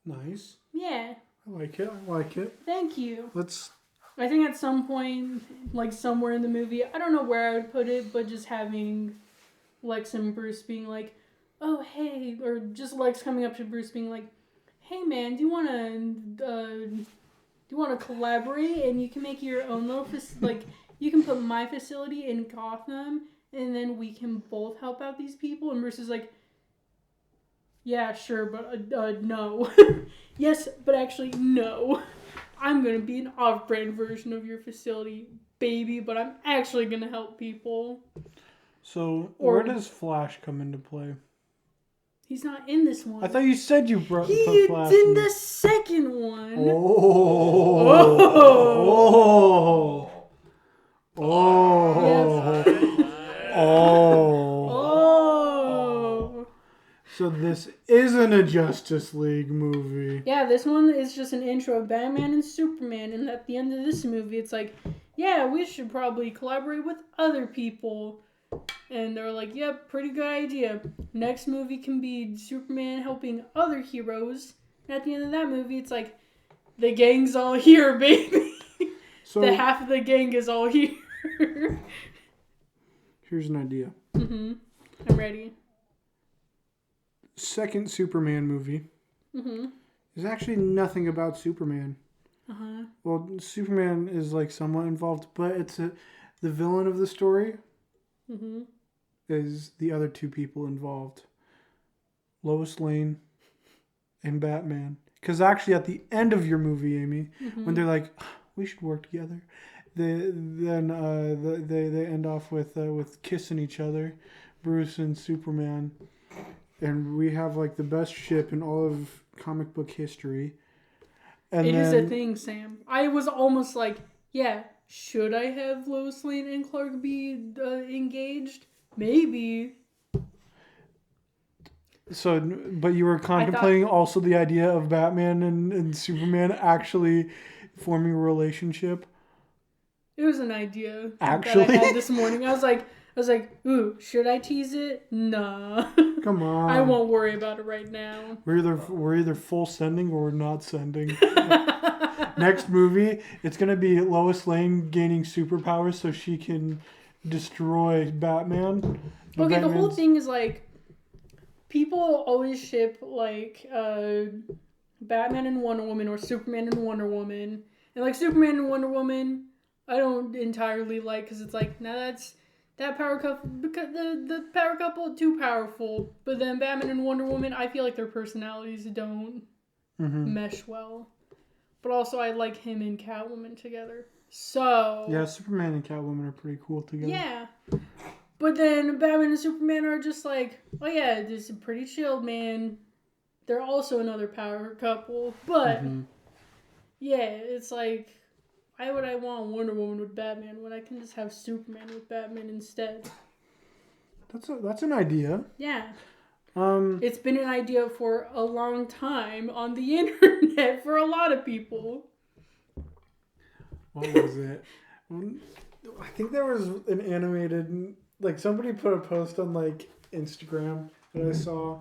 Nice. Yeah. I like it. Thank you. I think at some point, like somewhere in the movie, I don't know where I would put it, but just having Lex and Bruce being like, "Oh, hey," or just Lex coming up to Bruce being like, "Hey man, do you want to collaborate and you can make your own little like you can put my facility in Gotham and then we can both help out these people?" And Bruce is like, "Yeah, sure, but no." "Yes, but actually no. I'm gonna be an off-brand version of your facility, baby, but I'm actually gonna help people." So, where does Flash come into play? He's not in this one. I thought you said you put He's Flash in the second one. Oh. Yes. Oh. Oh. So this isn't a Justice League movie. Yeah, this one is just an intro of Batman and Superman, and at the end of this movie, it's like, yeah, we should probably collaborate with other people. And they're like, yep, pretty good idea. Next movie can be Superman helping other heroes. And at the end of that movie, it's like, the gang's all here, baby. So The half of the gang is all here. here's an idea. I'm ready. Second Superman movie is actually nothing about Superman. Well, Superman is like somewhat involved, but the villain of the story is the other two people involved, Lois Lane and Batman. Because actually, at the end of your movie, Amy, when they're like, we should work together, they end off with kissing each other, Bruce and Superman. And we have like the best ship in all of comic book history. And It is a thing, Sam. I was almost like, yeah, should I have Lois Lane and Clark be engaged? Maybe. So, but you were contemplating also the idea of Batman and Superman actually forming a relationship? It was an idea Actually? that I had this morning. I was like, ooh, should I tease it? Nah. Come on. I won't worry about it right now. We're either full sending or we're not sending. Next movie, it's gonna be Lois Lane gaining superpowers so she can destroy Batman. Okay, the whole thing is like, people always ship like Batman and Wonder Woman or Superman and Wonder Woman, and like Superman and Wonder Woman, I don't entirely like because it's like, now that's that power couple, because the power couple too powerful. But then Batman and Wonder Woman, I feel like their personalities don't mesh well. But also, I like him and Catwoman together. So Yeah, Superman and Catwoman are pretty cool together. yeah. But then Batman and Superman are just like, oh yeah, this is pretty chill, man. They're also another power couple. But yeah, it's like, why would I want Wonder Woman with Batman when I can just have Superman with Batman instead? That's an idea. Yeah. It's been an idea for a long time on the internet for a lot of people. What was it? I think there was an animated, like somebody put a post on like Instagram that I saw,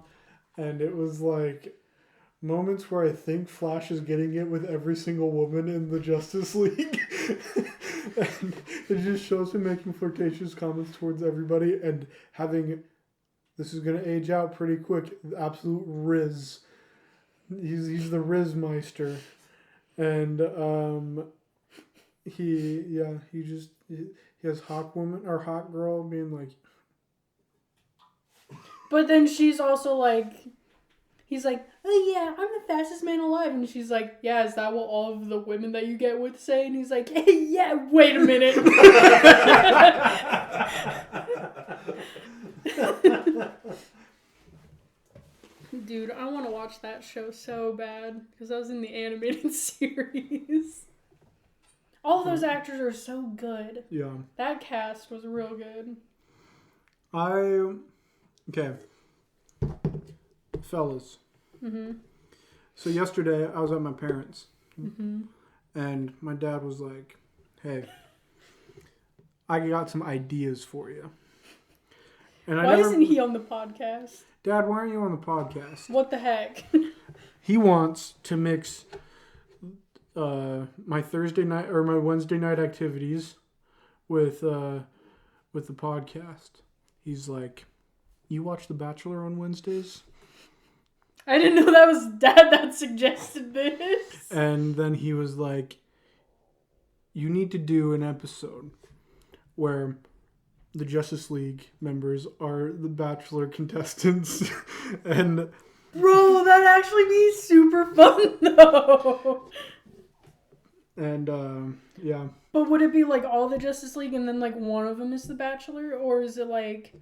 and it was like moments where I think Flash is getting it with every single woman in the Justice League. And it just shows him making flirtatious comments towards everybody and having, this is going to age out pretty quick, absolute Riz. He's the Riz Meister. And he has Hawk Woman or Hawk Girl being like, But then she's also like, he's like, oh yeah, I'm the fastest man alive. And she's like, yeah, is that what all of the women that you get with say? And he's like, hey, yeah, wait a minute. Dude, I want to watch that show so bad because I was in the animated series. All of those actors are so good. yeah. That cast was real good. Okay. Fellas. So yesterday I was at my parents' and my dad was like, hey, I got some ideas for you. And Why isn't he on the podcast? Dad, why aren't you on the podcast? What the heck? He wants to mix my Thursday night or my Wednesday night activities with the podcast. He's like, you watch The Bachelor on Wednesdays? I didn't know that was Dad that suggested this. And then he was like, you need to do an episode where the Justice League members are the Bachelor contestants. And Bro, that'd actually be super fun though. and yeah. But would it be like all the Justice League and then like one of them is the Bachelor? Or is it like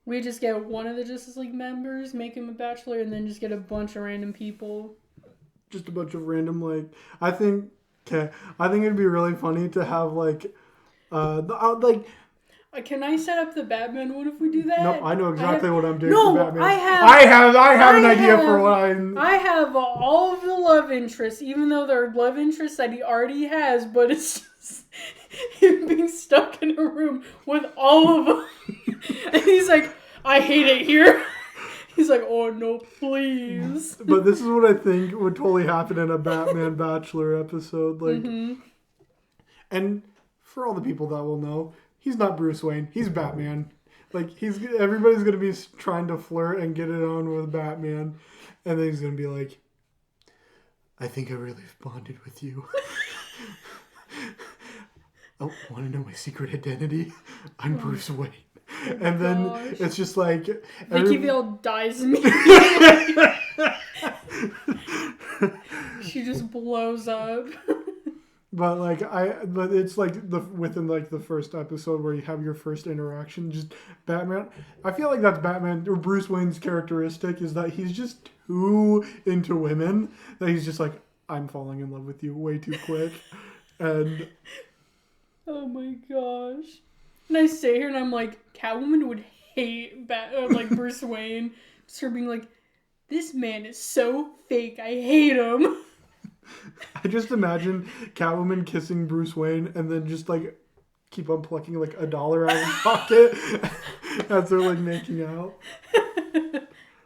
we just get one of the Justice League members, make him a Bachelor, and then just get a bunch of random people? Just a bunch of random, like, I think it'd be really funny to have like Can I set up the Batman one if we do that? Nope, I know exactly what I'm doing No, for Batman. I have- I have an I idea for have- what I'm. I have all of the love interests, even though they're love interests that he already has, but it's just him being stuck in a room with all of them. And he's like, I hate it here. He's like, oh no, please. But this is what I think would totally happen in a Batman Bachelor episode. Like, and for all the people that will know, he's not Bruce Wayne. He's Batman. Like, everybody's gonna be trying to flirt and get it on with Batman, and then he's gonna be like, I think I really bonded with you. Oh, want to know my secret identity? I'm Bruce Wayne. And then gosh. it's just like Vicky Vale dies immediately. She just blows up. But but it's like within like the first episode where you have your first interaction, just Batman. I feel like that's Batman or Bruce Wayne's characteristic is that he's just too into women that he's just like, I'm falling in love with you way too quick, and Oh my gosh. And I stay here and I'm like, Catwoman would hate Bruce Wayne. Just her being like, this man is so fake. I hate him. I just imagine Catwoman kissing Bruce Wayne and then just like keep on plucking like $1 out of his pocket as they're like making out.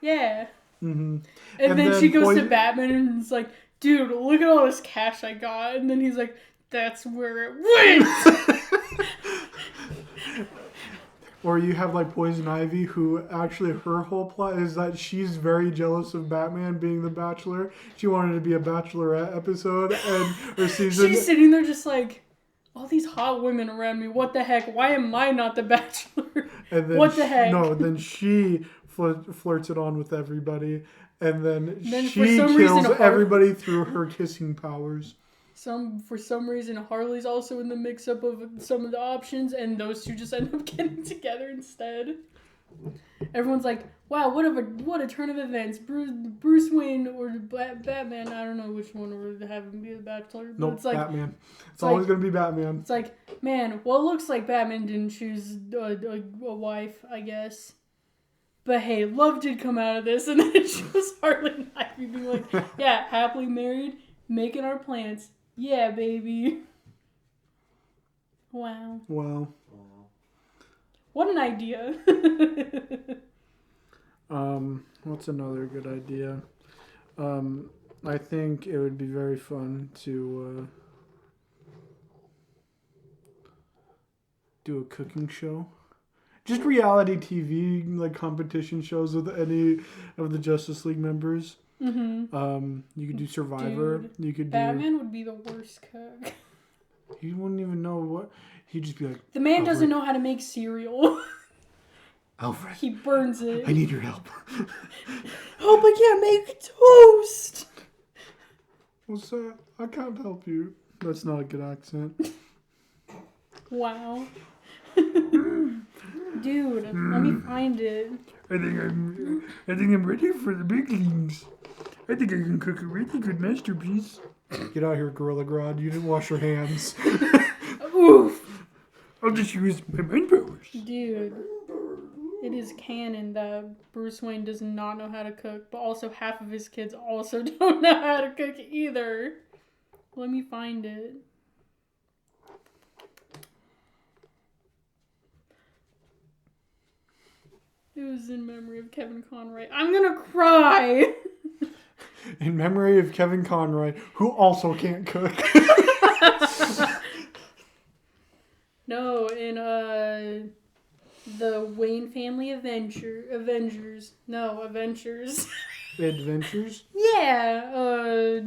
Yeah. Mm-hmm. And then she goes to Batman and is like, dude, look at all this cash I got. And then he's like, that's where it went. Or you have like Poison Ivy, who actually her whole plot is that she's very jealous of Batman being the Bachelor. She wanted to be a Bachelorette episode, and her season. She's sitting there just like, all these hot women around me. What the heck? Why am I not the Bachelor? And then what the heck? No, then she flirts it on with everybody, and then for she some kills reason, everybody through her kissing powers. For some reason, Harley's also in the mix-up of some of the options, and those two just end up getting together instead. Everyone's like, "Wow, what a turn of events! Bruce Wayne or Batman? I don't know which one would have him be the Bachelor." But Nope, it's like Batman. It's always gonna be Batman. it's like, man, well, it looks like Batman didn't choose a wife, I guess. But hey, love did come out of this, and then it shows Harley and Ivy being like, "Yeah, happily married, making our plans." Yeah, baby. Wow. Well, What an idea. what's another good idea? I think it would be very fun to do a cooking show. Just reality TV, like competition shows with any of the Justice League members. Mm-hmm. You could do Survivor. Dude, You could do. Batman would be the worst cook. He wouldn't even know what. He'd just be like, The man Alfred. doesn't know how to make cereal. Alfred, He burns it. I need your help. Oh, but yeah, make toast. What's that? I can't help you. That's not a good accent. Wow. Dude, let me find it. I think I'm ready for the big leagues. I think I can cook a really good masterpiece. Get out here, Gorilla Grodd. You didn't wash your hands. Oof. I'll just use my mind powers. Dude, it is canon that Bruce Wayne does not know how to cook, but also half of his kids also don't know how to cook either. Let me find it. It was in memory of Kevin Conroy. I'm gonna cry! In memory of Kevin Conroy, who also can't cook. No, in the Wayne Family Avengers. No, Adventures. Adventures? Yeah,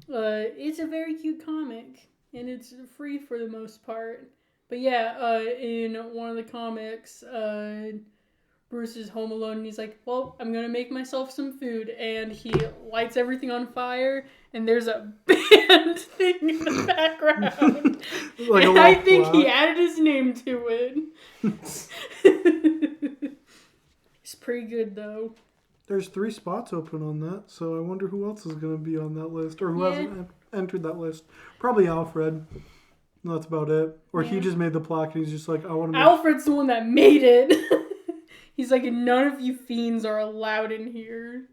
it's a very cute comic, and it's free for the most part. But yeah, in one of the comics, Bruce is home alone, and he's like, well, I'm gonna make myself some food, and he lights everything on fire, and there's a band thing in the background. Like and I think he added his name to it. It's pretty good, though. There's 3 spots open on that, so I wonder who else is going to be on that list, or who hasn't entered that list. Probably Alfred. That's about it. Or he Yeah. just made the plaque and he's just like, I want to make Alfred's the one that made it. He's like, none of you fiends are allowed in here.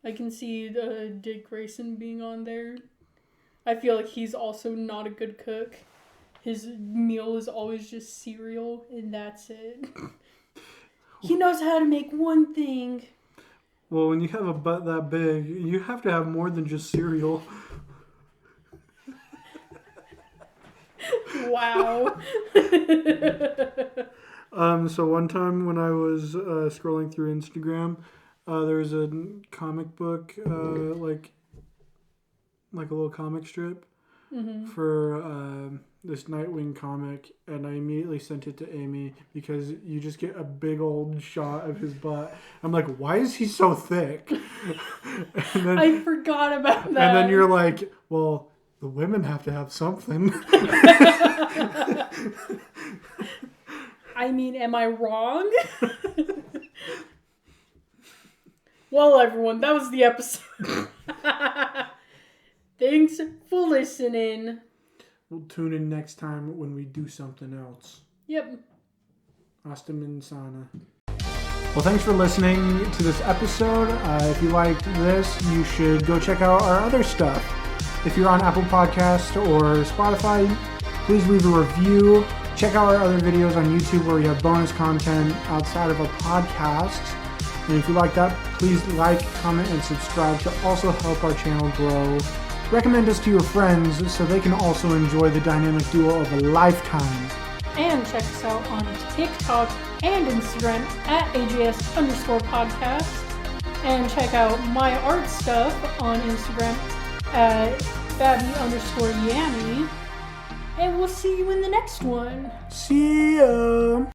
I can see Dick Grayson being on there. I feel like he's also not a good cook. His meal is always just cereal, and that's it. He knows how to make one thing. Well, when you have a butt that big, you have to have more than just cereal. Wow. So one time when I was scrolling through Instagram, there was a comic book, like a little comic strip for this Nightwing comic, and I immediately sent it to Amy because you just get a big old shot of his butt. I'm like, why is he so thick? and then, I forgot about that. and then you're like, well, the women have to have something. I mean, am I wrong? Well, everyone, that was the episode. Thanks for listening. We'll tune in next time when we do something else. Yep. Hasta Mañana. Well, thanks for listening to this episode. If you liked this, you should go check out our other stuff. If you're on Apple Podcasts or Spotify, please leave a review. Check out our other videos on YouTube where we have bonus content outside of our podcasts. And if you like that, please like, comment, and subscribe to also help our channel grow. Recommend us to your friends so they can also enjoy the dynamic duo of a lifetime. And check us out on TikTok and Instagram at AJS_podcast. And check out my art stuff on Instagram at Babby_Yami. And we'll see you in the next one. See ya!